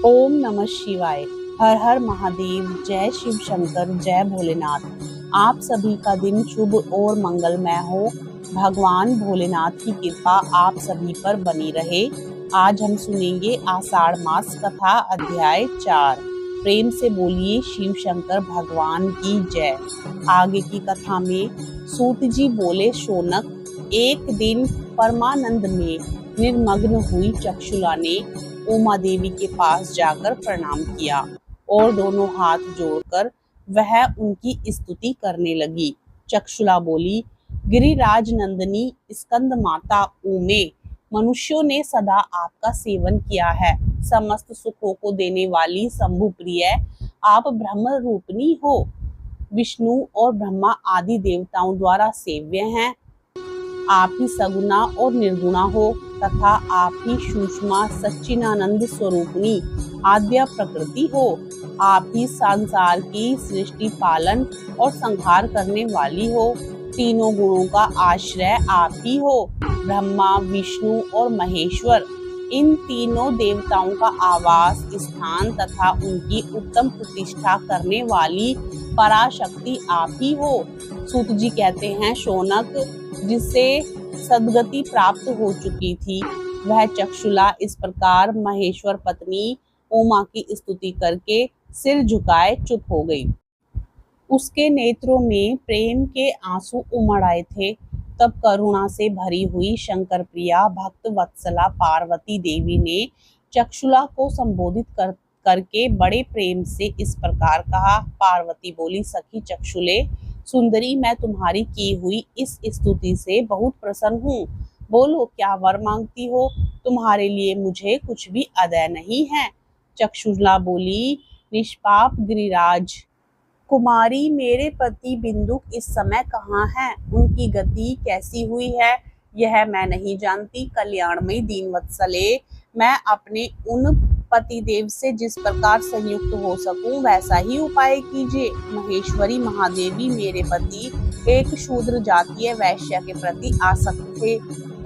ओम नमः शिवाय। हर हर महादेव। जय शिव शंकर। जय भोलेनाथ। आप सभी का दिन शुभ और मंगलमय हो। भगवान भोलेनाथ की कृपा आप सभी पर बनी रहे। आज हम सुनेंगे आषाढ़ मास कथा अध्याय 4। प्रेम से बोलिए शिव शंकर भगवान की जय। आगे की कथा में सूत जी बोले, शौनक, एक दिन परमानंद में निर्मग्न हुई चक्षुला ने उमा देवी के पास जाकर प्रणाम किया और दोनों हाथ जोड़कर वह उनकी स्तुति करने लगी। चक्षुला बोली, गिरिराज नंदिनी स्कंद माता उमे, मनुष्यों ने सदा आपका सेवन किया है। समस्त सुखों को देने वाली शंभु प्रिय आप ब्रह्म रूपिणी हो। विष्णु और ब्रह्मा आदि देवताओं द्वारा सेव्य हैं। आप ही सगुना और निर्गुणा हो तथा आप ही सूक्ष्मा सच्चिदानंद स्वरूपिणी आद्य प्रकृति हो। आप ही संसार की सृष्टि पालन और संहार करने वाली हो। तीनों गुणों का आश्रय आप ही हो। ब्रह्मा, विष्णु और महेश्वर, इन तीनों देवताओं का आवास स्थान तथा उनकी उत्तम प्रतिष्ठा करने वाली पराशक्ति आप ही हो। सूत जी कहते हैं, शौनक, जिसे सदगति प्राप्त हो चुकी थी, वह चक्षुला इस प्रकार महेश्वर पत्नी उमा की स्तुति करके सिर झुकाए चुप हो गई। उसके नेत्रों में प्रेम के आंसू उमड़ आए थे। तब करुणा से भरी हुई शंकर प्रिया भक्त वत्सला पार्वती देवी ने चक्षुला को संबोधित करके बड़े प्रेम से इस प्रकार कहा। पार्वती बोली, सखी चक्षुले सुंदरी, मैं तुम्हारी की हुई इस स्तुति से बहुत प्रसन्न हूँ। बोलो, क्या वर मांगती हो? तुम्हारे लिए मुझे कुछ भी अदय नहीं है। चक्षुला बोली, निष्पाप गिरिराज कुमारी, मेरे पति बिंदुक इस समय कहाँ हैं? उनकी गति कैसी हुई है यह मैं नहीं जानती। कल्याणमयी दीनवत्सले, मैं अपने उन पतिदेव से जिस प्रकार संयुक्त हो सकूं वैसा ही उपाय कीजिए। महेश्वरी महादेवी, मेरे पति एक शूद्र जातीय वैश्य के प्रति आसक्त थे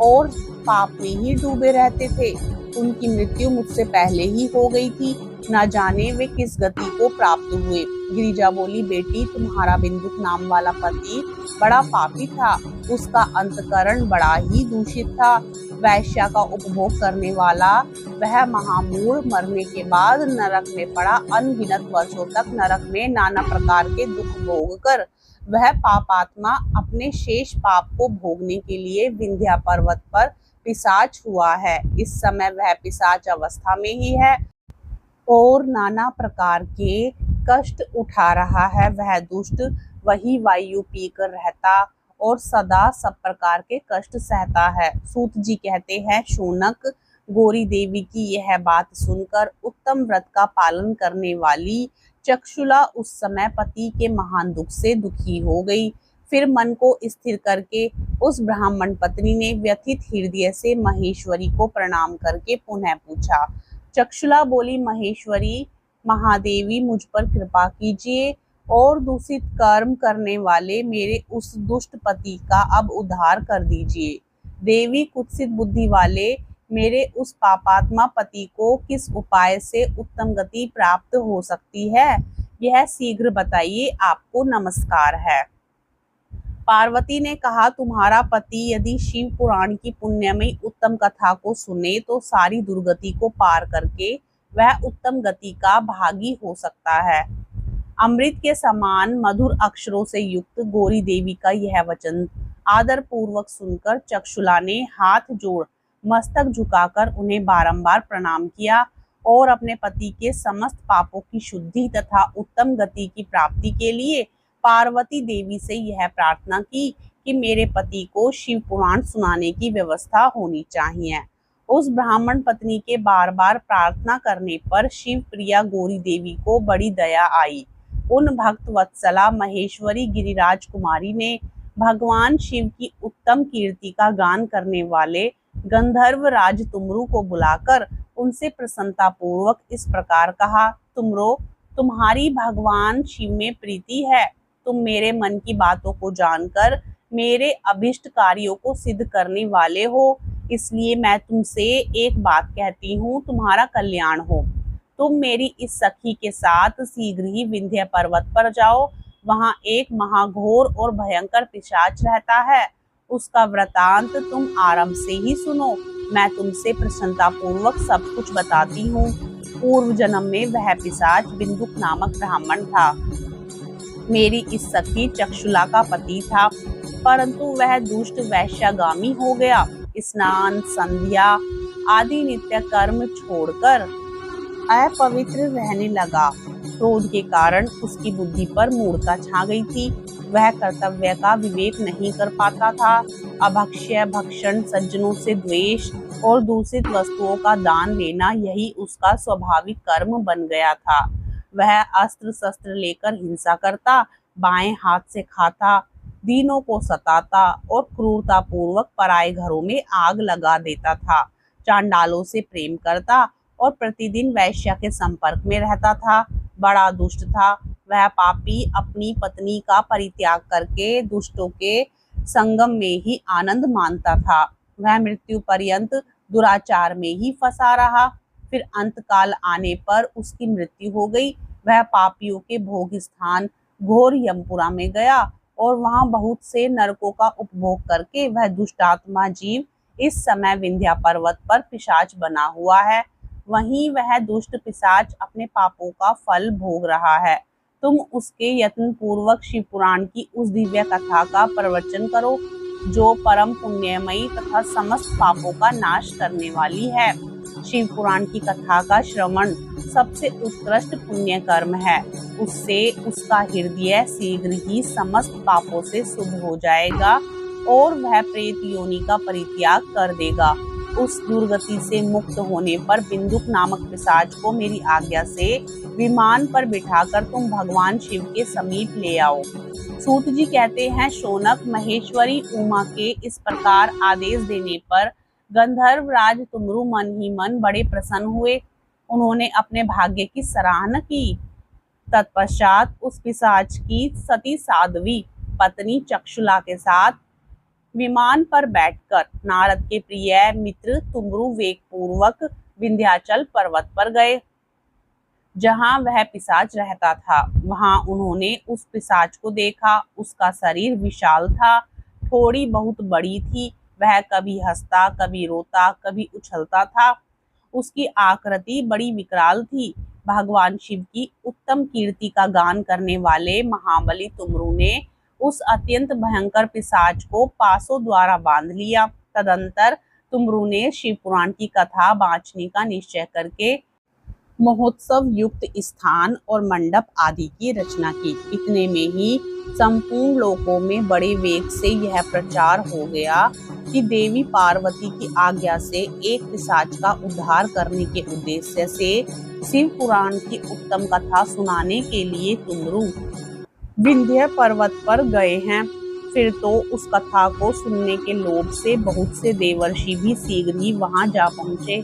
और पाप में ही डूबे रहते थे। उनकी मृत्यु मुझसे पहले ही हो गई थी। न जाने वे किस गति को प्राप्त हुए। गिरिजा बोली, बेटी, तुम्हारा बिंदुक नाम वाला पति बड़ा पापी था। उसका अंतकरण बड़ा ही दूषित था। वैश्या का उपभोग करने वाला वह महामूढ़ मरने के बाद नरक में पड़ा। अनगिनत वर्षों तक नरक में नाना प्रकार के दुख भोग कर वह पापात्मा अपने शेष पाप को भोगने के लिए विंध्या पर्वत पर पिशाच हुआ है। इस समय वह पिशाच अवस्था में ही है और नाना प्रकार के कष्ट उठा रहा है। वह दुष्ट वही वायु पीकर रहता और सदा सब प्रकार के कष्ट सहता है। सूत जी कहते हैं, शौनक, गौरी देवी की यह बात सुनकर उत्तम व्रत का पालन करने वाली चक्षुला उस समय पति के महान दुख से दुखी हो गई। फिर मन को स्थिर करके उस ब्राह्मण पत्नी ने व्यथित हृदय से महेश्वरी को प्रणाम करके पुनः पूछा। चक्षुला बोली, महेश्वरी महादेवी, मुझ पर कृपा कीजिए और दूषित कर्म करने वाले मेरे उस दुष्ट पति का अब उद्धार कर दीजिए। देवी, कुत्सित बुद्धि वाले मेरे उस पापात्मा पति को किस उपाय से उत्तम गति प्राप्त हो सकती है, यह शीघ्र बताइए। आपको नमस्कार है। पार्वती ने कहा, तुम्हारा पति यदि शिव पुराण की पुण्यमयी उत्तम कथा को सुने तो सारी दुर्गति को पार करके वह उत्तम गति का भागी हो सकता है। अमृत के समान मधुर अक्षरों से युक्त गौरी देवी का यह वचन आदर पूर्वक सुनकर चक्षुला ने हाथ जोड़ मस्तक झुकाकर उन्हें बारंबार प्रणाम किया और अपने पति के समस्त पापों की शुद्धि तथा उत्तम गति की प्राप्ति के लिए पार्वती देवी से यह प्रार्थना की कि मेरे पति को शिव पुराण सुनाने की व्यवस्था होनी चाहिए। उस ब्राह्मण पत्नी के बार बार प्रार्थना करने पर शिव प्रिया गौरी देवी को बड़ी दया आई। उन भक्त वत्सला महेश्वरी गिरिराज कुमारी ने भगवान शिव की उत्तम कीर्ति का गान करने वाले गंधर्व राज तुमरु को बुलाकर उनसे प्रसन्नता पूर्वक इस प्रकार कहा, तुमरो, तुम्हारी भगवान शिव में प्रीति है। तुम मेरे मन की बातों को जानकर मेरे अभिष्ट कार्यों को सिद्ध करने वाले हो, इसलिए मैं तुमसे एक बात कहती हूँ, तुम्हारा कल्याण हो। तुम मेरी इस सखी के साथ शीघ्र ही विंध्य पर्वत पर जाओ। वहां एक महाघोर और भयंकर पिशाच रहता है। उसका वृतांत तुम आरंभ से ही सुनो। मैं तुमसे प्रसन्नता पूर्वक सब कुछ बताती हूँ। पूर्व जन्म में वह पिशाच बिंदुक नामक ब्राह्मण था। मेरी इस सखी चक्षुला का पति था, परंतु वह दुष्ट वैश्यागामी हो गया। स्नान, संध्या आदि नित्य कर्म छोड़कर अपवित्र रहने लगा। क्रोध के कारण उसकी बुद्धि पर मूढ़ता छा गई थी। वह कर्तव्य का विवेक नहीं कर पाता था। अभक्ष्य, भक्षण, सज्जनों से द्वेष और दूषित वस्तुओं का दान लेना यही उसका स्वाभाविक कर्म बन गया था। वह अस्त्र शस्त्र लेकर हिंसा करता, बाएं हाथ से खाता, दीनों को सताता और क्रूरता पूर्वक पराये घरों में आग लगा देता था। चांडालों से प्रेम करता और प्रतिदिन वैश्या के संपर्क में रहता था। बड़ा दुष्ट था। वह पापी अपनी पत्नी का परित्याग करके दुष्टों के संगम में ही आनंद मानता था। वह मृत्यु पर्यंत दुराचार में ही फंसा रहा। फिर अंतकाल आने पर उसकी मृत्यु हो गई। वह पापियों के भोग स्थान घोर यमपुरा में गया और वहां बहुत से नरकों का उपभोग करके वह दुष्टात्मा जीव इस समय विंध्या पर्वत पर पिशाच बना हुआ है। वहीं वह दुष्ट पिशाच अपने पापों का फल भोग रहा है। तुम उसके यत्न पूर्वक शिव पुराण की उस दिव्य कथा का प्रवचन करो जो परम पुण्यमयी तथा समस्त पापों का नाश करने वाली है। शिव पुराण की कथा का श्रवण सबसे उत्कृष्ट पुण्य कर्म है। उससे उसका हृदय शीघ्र ही समस्त पापों से शुद्ध हो जाएगा और वह प्रेत योनि का परित्याग कर देगा। उस दुर्गति से मुक्त होने पर बिंदुक नामक पिशाच को मेरी आज्ञा से विमान पर बिठाकर तुम भगवान शिव के समीप ले आओ। सूत जी कहते हैं, शौनक महेश्वरी उमा के इस प्रकार आदेश देने पर गंधर्व राज तुमरु मन ही मन बड़े प्रसन्न हुए। उन्होंने अपने भाग्य की सराहना की। तत्पश्चात उस पिशाच की सती साध्वी पत्नी चक्षुला के साथ विमान पर बैठकर नारद के प्रिय मित्र तुमरु वेग पूर्वक विंध्याचल पर्वत पर गए, जहां वह पिशाच रहता था। वहां उन्होंने उस पिशाच को देखा। उसका शरीर विशाल था, थोड़ी बहुत बड़ी थी। वह कभी हंसता, कभी रोता, कभी उछलता था। उसकी आकृति बड़ी विकराल थी। भगवान शिव की उत्तम कीर्ति का गान करने वाले महाबली तुमरु ने उस अत्यंत भयंकर पिशाच को पासों द्वारा बांध लिया। तदंतर तुमरु ने शिव पुराण की कथा बांचने का निश्चय करके महोत्सव युक्त स्थान और मंडप आदि की रचना की। इतने में ही संपूर्ण लोकों में बड़े वेग से यह प्रचार हो गया कि देवी पार्वती की आज्ञा से एक पिशाच का उद्धार करने के उद्देश्य से शिव पुराण की उत्तम कथा सुनाने के लिए तुमरु विंध्य पर्वत पर गए हैं। फिर तो उस कथा को सुनने के लोभ से बहुत से देवर्षि भी शीघ्र ही वहां जा पहुंचे।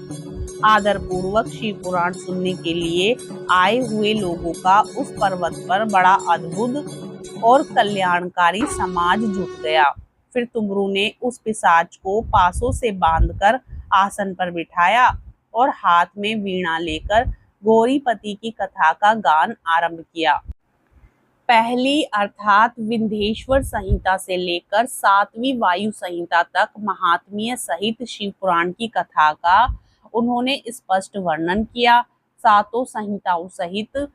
आदर पूर्वक शिव पुराण सुनने के लिए आए हुए लोगों का उस पर्वत पर बड़ा अद्भुत और कल्याणकारी समाज जुट गया। फिर तुमरु ने उस पिशाच को पासों से बांधकर आसन पर बिठाया और हाथ में वीणा लेकर गौरीपति की कथा का गान आरंभ किया। पहली अर्थात विंध्येश्वर संहिता से लेकर 7वीं वायु संहिता तक महात्म्य सहित शिव पुराण की कथा का उन्होंने स्पष्ट वर्णन किया। सातों संहिताओं सहित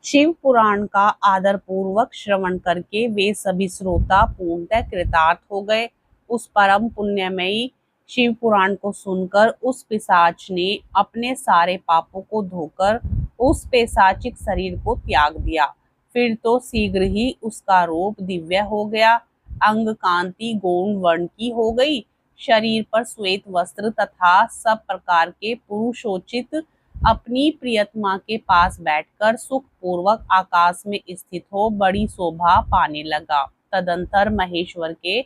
शिव पुराण का आदर पूर्वक श्रवण करके वे सभी श्रोता पूर्णतः कृतार्थ हो गए। उस परम पुण्यमयी शिव पुराण को सुनकर उस पिशाच ने अपने सारे पापों को धोकर उस पैशाचिक शरीर को त्याग दिया। फिर तो शीघ्र ही उसका रूप दिव्य हो गया। अंग कांति गौण वर्ण की हो गई। शरीर पर श्वेत वस्त्र तथा सब प्रकार के पुरुषोचित अपनी प्रियतमा के पास बैठकर सुख पूर्वक आकाश में स्थित हो बड़ी शोभा पाने लगा। तदंतर महेश्वर के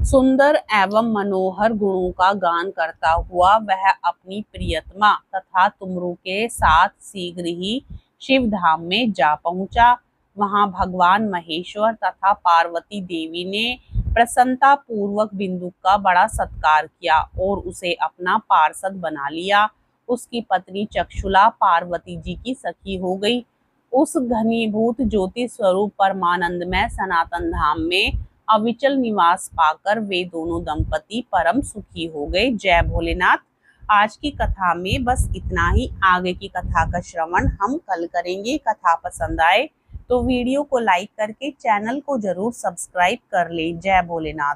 सुंदर एवं मनोहर गुणों का गान करता हुआ वह अपनी प्रियतमा तथा तुमरु के साथ शीघ्र ही शिव धाम में जा पहुंचा। वहां भगवान महेश्वर तथा पार्वती देवी ने प्रसन्नता पूर्वक बिंदु का बड़ा सत्कार किया और उसे अपना पार्षद बना लिया। उसकी पत्नी चक्षुला पार्वती जी की सखी हो गई। उस घनीभूत ज्योति स्वरूप परमानंदमय सनातन धाम में अविचल निवास पाकर वे दोनों दंपति परम सुखी हो गए। जय भोलेनाथ। आज की कथा में बस इतना ही। आगे की कथा का श्रवण हम कल करेंगे। कथा पसंद आए तो वीडियो को लाइक करके चैनल को जरूर सब्सक्राइब कर लें। जय भोलेनाथ।